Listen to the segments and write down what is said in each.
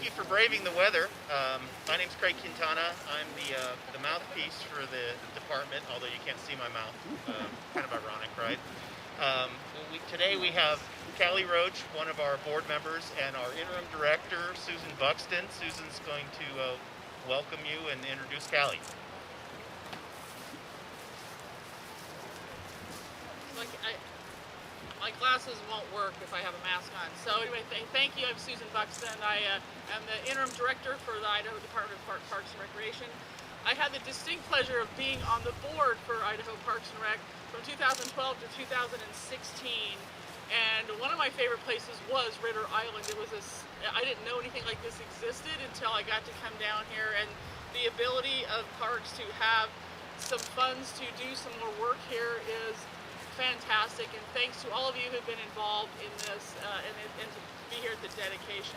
thank you for braving the weather. My name's Craig Quintana. I'm the mouthpiece for the department, although you can't see my mouth. Kind of ironic, right? Today we have Callie Roach, one of our board members, and our interim director, Susan Buxton. Susan's going to welcome you and introduce Callie. My glasses won't work if I have a mask on. So anyway, thank you. I'm Susan Buxton. I am the interim director for the Idaho Department of Parks and Recreation. I had the distinct pleasure of being on the board for Idaho Parks and Rec from 2012 to 2016. And one of my favorite places was Ritter Island. I didn't know anything like this existed until I got to come down here, and the ability of parks to have some funds to do some more work here is fantastic, and thanks to all of you who've been involved in this and to be here at the dedication.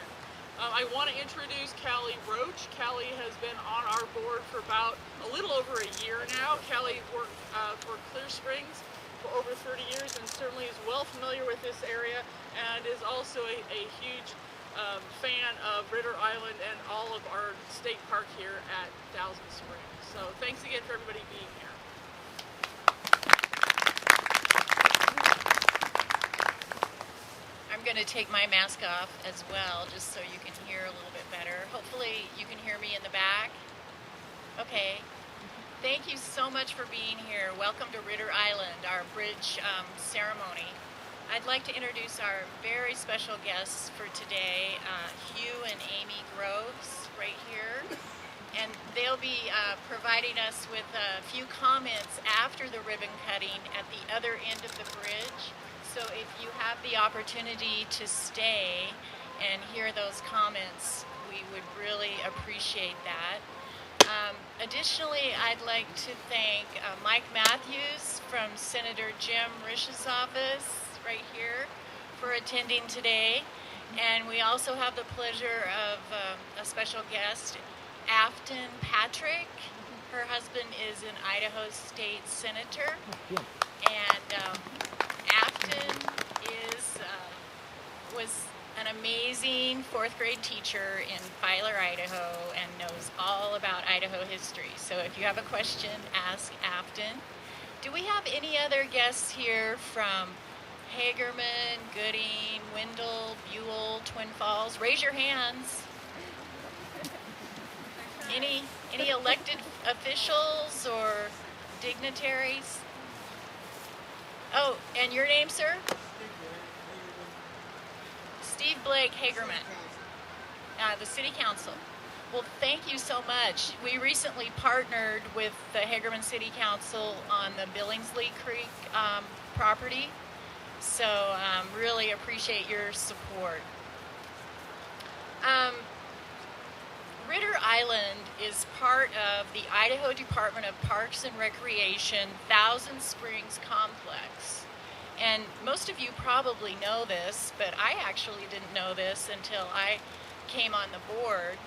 I want to introduce Callie Roach. Callie has been on our board for about a little over a year now. Callie worked for Clear Springs for over 30 years and certainly is well familiar with this area, and is also a huge fan of Ritter Island and all of our state park here at Thousand Springs. So thanks again for everybody being here. I'm going to take my mask off as well, just so you can hear a little bit better. Hopefully you can hear me in the back. Okay. Thank you so much for being here. Welcome to Ritter Island, our bridge ceremony. I'd like to introduce our very special guests for today, Hugh and Amy Groves, right here. And they'll be providing us with a few comments after the ribbon cutting at the other end of the bridge. So if you have the opportunity to stay and hear those comments, we would really appreciate that. Additionally, I'd like to thank Mike Matthews from Senator Jim Rish's office right here for attending today. And we also have the pleasure of a special guest, Afton Patrick. Her husband is an Idaho State Senator. And Afton was an amazing fourth grade teacher in Filer, Idaho, and knows all about Idaho history. So if you have a question, ask Afton. Do we have any other guests here from Hagerman, Gooding, Wendell, Buell, Twin Falls? Raise your hands. Any elected officials or dignitaries? Oh, and your name, sir? Steve Blake Hagerman, the City Council. Well, thank you so much. We recently partnered with the Hagerman City Council on the Billingsley Creek property, so really appreciate your support. Ritter Island is part of the Idaho Department of Parks and Recreation Thousand Springs Complex. And most of you probably know this, but I actually didn't know this until I came on the board,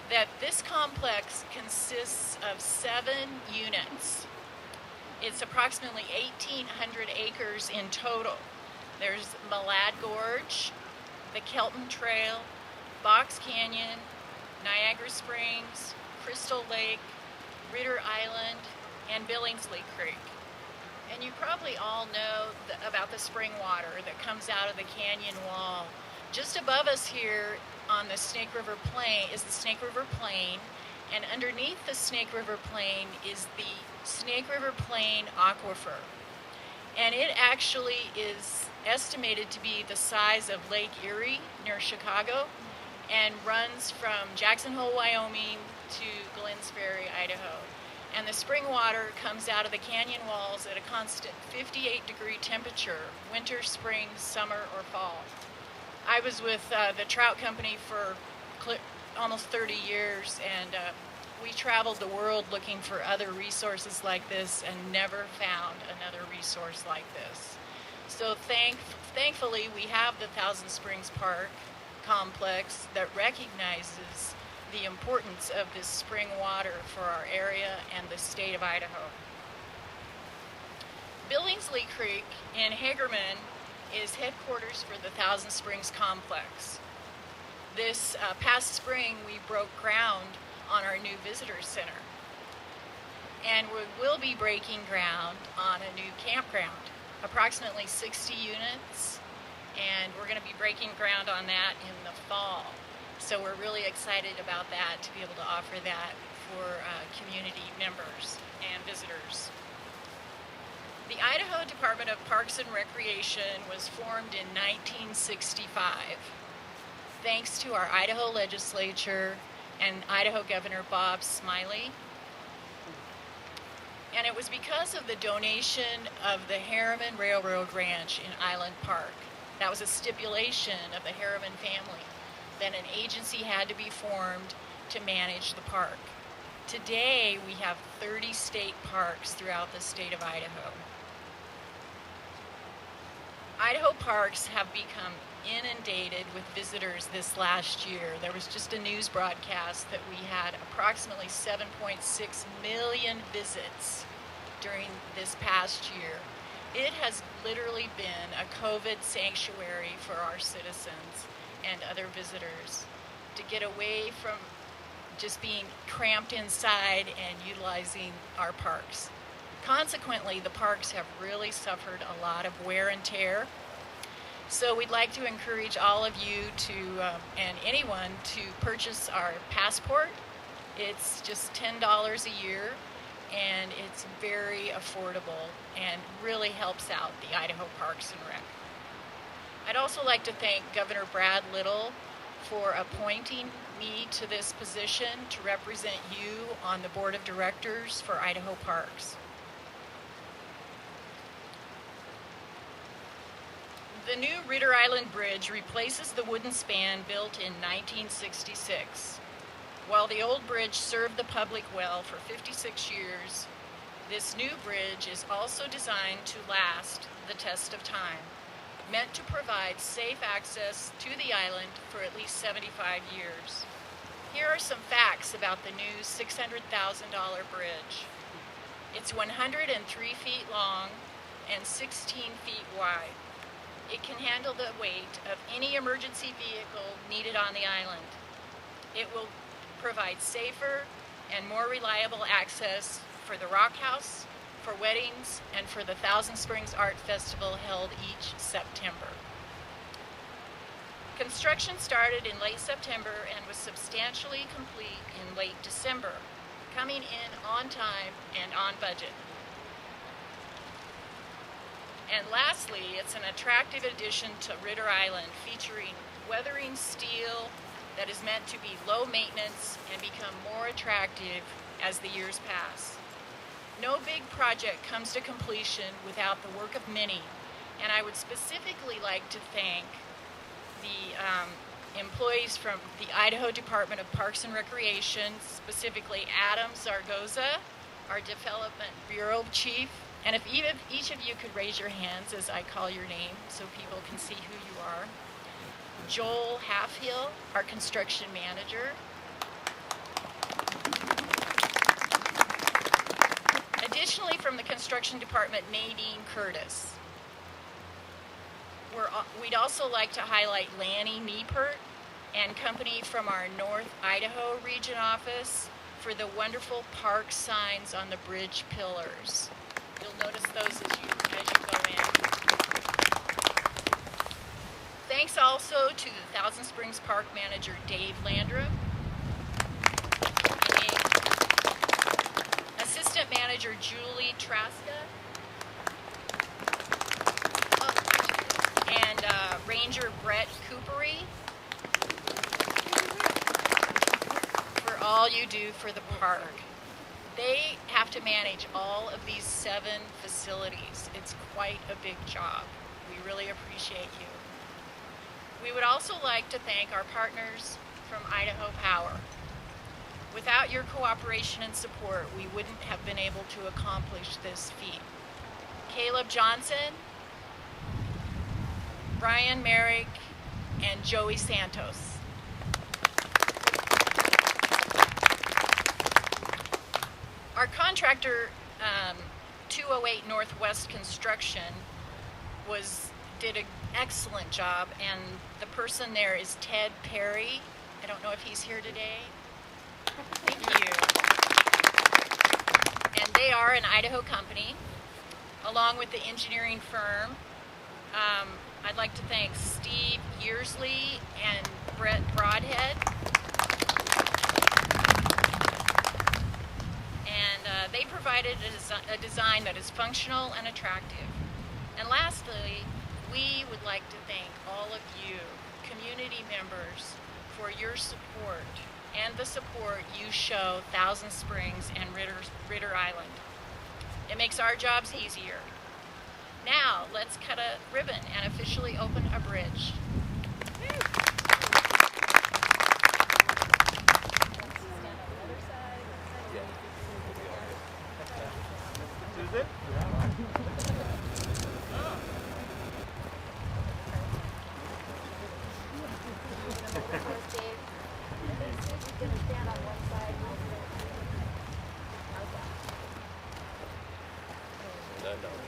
that this complex consists of 7 units. It's approximately 1,800 acres in total. There's Malad Gorge, the Kelton Trail, Box Canyon, Niagara Springs, Crystal Lake, Ritter Island, and Billingsley Creek. And you probably all know about the spring water that comes out of the canyon wall. Just above us here on the Snake River Plain is the Snake River Plain, and underneath the Snake River Plain is the Snake River Plain Aquifer. And it actually is estimated to be the size of Lake Erie near Chicago, and runs from Jackson Hole, Wyoming to Glenns Ferry, Idaho. And the spring water comes out of the canyon walls at a constant 58-degree temperature, winter, spring, summer, or fall. I was with the trout company for almost 30 years, and we traveled the world looking for other resources like this and never found another resource like this. So thankfully, we have the Thousand Springs Park complex that recognizes the importance of this spring water for our area and the state of Idaho. Billingsley Creek in Hagerman is headquarters for the Thousand Springs Complex. This past spring, we broke ground on our new visitor center. And we will be breaking ground on a new campground, approximately 60 units, and we're going to be breaking ground on that in the fall. So we're really excited about that, to be able to offer that for community members and visitors. The Idaho Department of Parks and Recreation was formed in 1965, thanks to our Idaho legislature and Idaho Governor Bob Smiley. And it was because of the donation of the Harriman Railroad Ranch in Island Park. That was a stipulation of the Harriman family, that an agency had to be formed to manage the park. Today, we have 30 state parks throughout the state of Idaho. Idaho parks have become inundated with visitors this last year. There was just a news broadcast that we had approximately 7.6 million visits during this past year. It has literally been a COVID sanctuary for our citizens and other visitors to get away from just being cramped inside and utilizing our parks. Consequently, the parks have really suffered a lot of wear and tear. So we'd like to encourage all of you to, and anyone, to purchase our passport. It's just $10 a year, and it's very affordable and really helps out the Idaho Parks and Rec. I'd also like to thank Governor Brad Little for appointing me to this position to represent you on the board of directors for Idaho Parks. The new Ritter Island Bridge replaces the wooden span built in 1966. While the old bridge served the public well for 56 years, this new bridge is also designed to last the test of time, meant to provide safe access to the island for at least 75 years. Here are some facts about the new $600,000 bridge. It's 103 feet long and 16 feet wide. It can handle the weight of any emergency vehicle needed on the island. It will provide safer and more reliable access for the Rock House, for weddings, and for the Thousand Springs Art Festival held each September. Construction started in late September and was substantially complete in late December, coming in on time and on budget. And lastly, it's an attractive addition to Ritter Island, featuring weathering steel that is meant to be low maintenance and become more attractive as the years pass. No big project comes to completion without the work of many, and I would specifically like to thank the employees from the Idaho Department of Parks and Recreation, specifically Adam Zargoza, our Development Bureau Chief. And if each of you could raise your hands as I call your name so people can see who you are. Joel Halfhill, our construction manager. Additionally, from the construction department, Nadine Curtis. We'd also like to highlight Lanny Niepert and company from our North Idaho region office for the wonderful park signs on the bridge pillars. You'll notice those as you go in. Thanks also to the Thousand Springs Park Manager Dave Landrum, Assistant Manager Julie Traska, and Ranger Brett Coopery for all you do for the park. They have to manage all of these 7 facilities. It's quite a big job. We really appreciate you. We would also like to thank our partners from Idaho Power. Without your cooperation and support, we wouldn't have been able to accomplish this feat. Caleb Johnson, Brian Merrick, and Joey Santos. Our contractor, 208 Northwest Construction, was did an excellent job, and the person there is Ted Perry. I don't know if he's here today. Thank you. And they are an Idaho company, along with the engineering firm. I'd like to thank Steve Yearsley and Brett Broadhead. And they provided a design that is functional and attractive. And lastly, we would like to thank all of you, community members, for your support and the support you show Thousand Springs and Ritter Island. It makes our jobs easier. Now, let's cut a ribbon and officially open a bridge. Susan?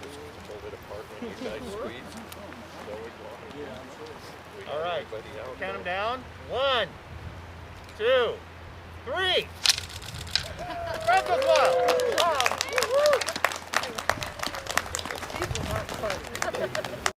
Just hold it apart when you guys squeeze. All right, count them down. 1, 2, 3. Round of applause. Wow.